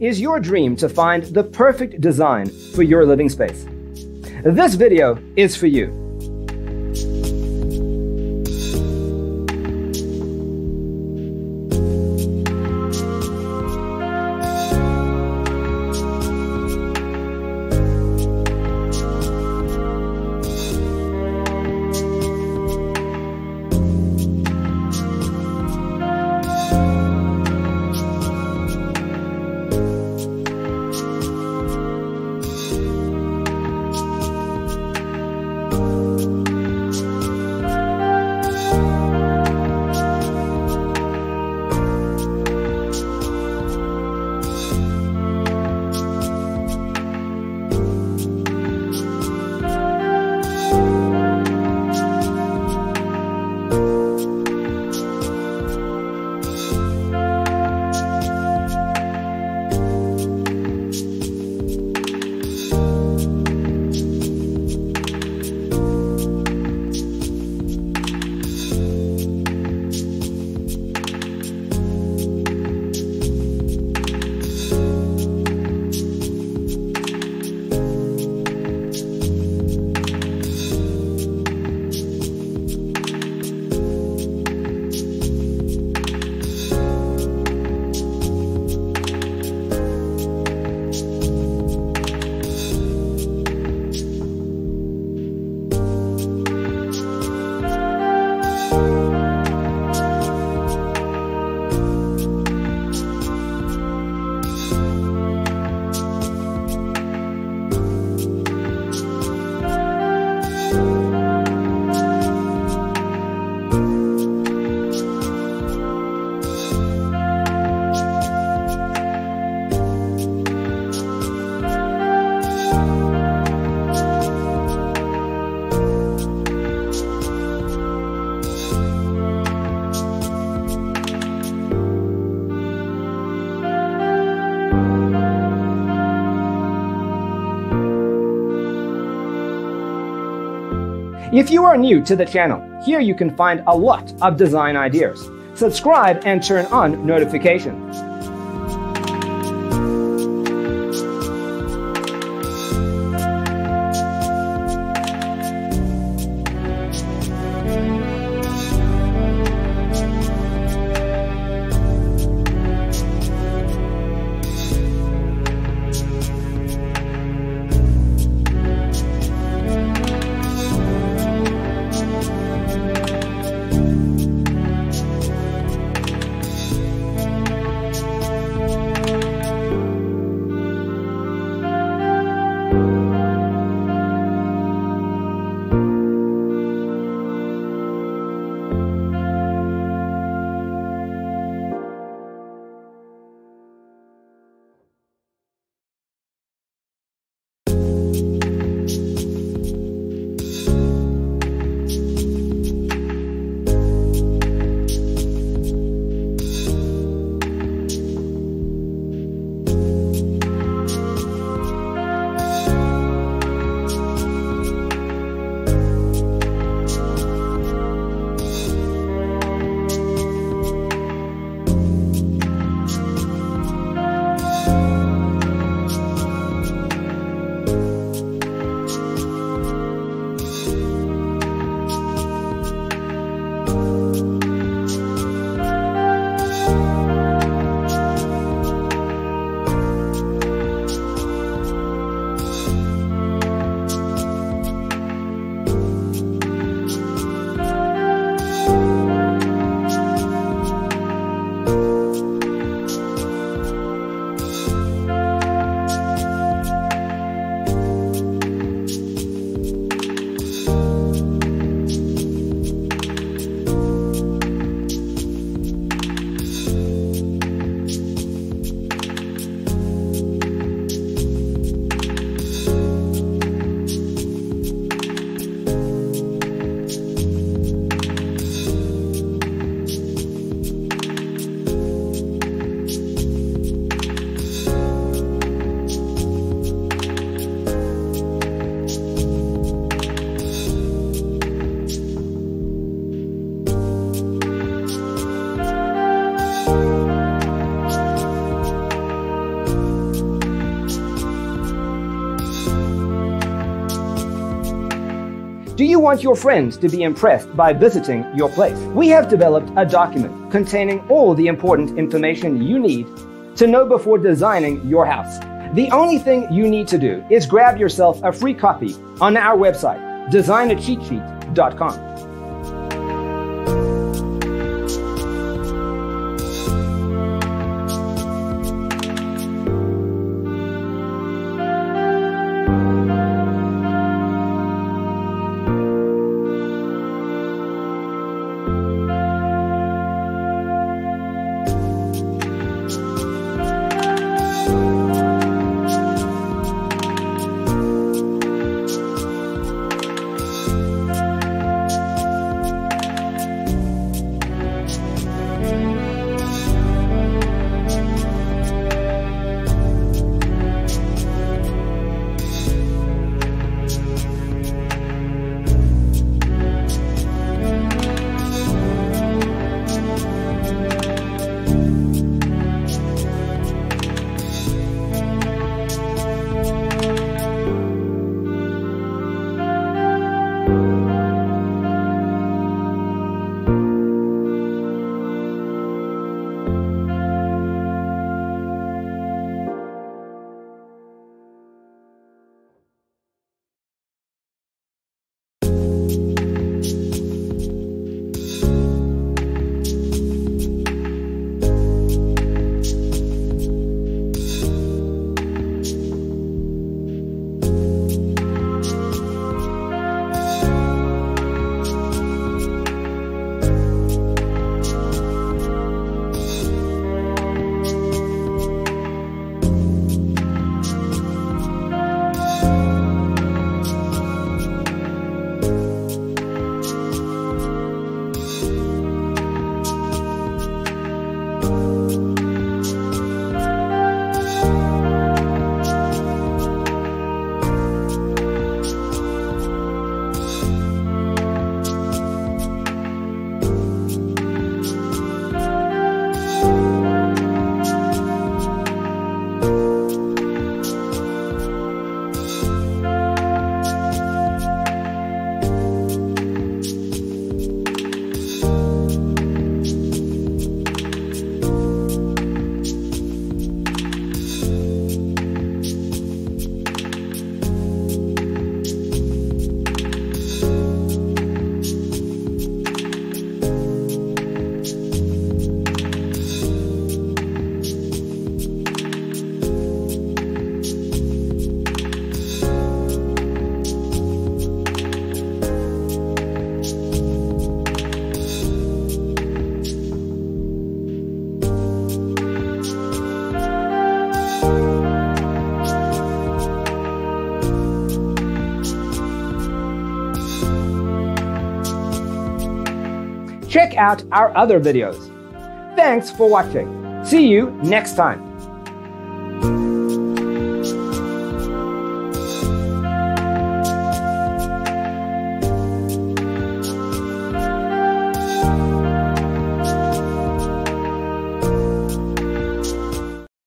Is your dream to find the perfect design for your living space? This video is for you. If you are new to the channel, here you can find a lot of design ideas. Subscribe and turn on notifications. Do you want your friends to be impressed by visiting your place? We have developed a document containing all the important information you need to know before designing your house. The only thing you need to do is grab yourself a free copy on our website, designacheatsheet.com. Check out our other videos. Thanks for watching. See you next time.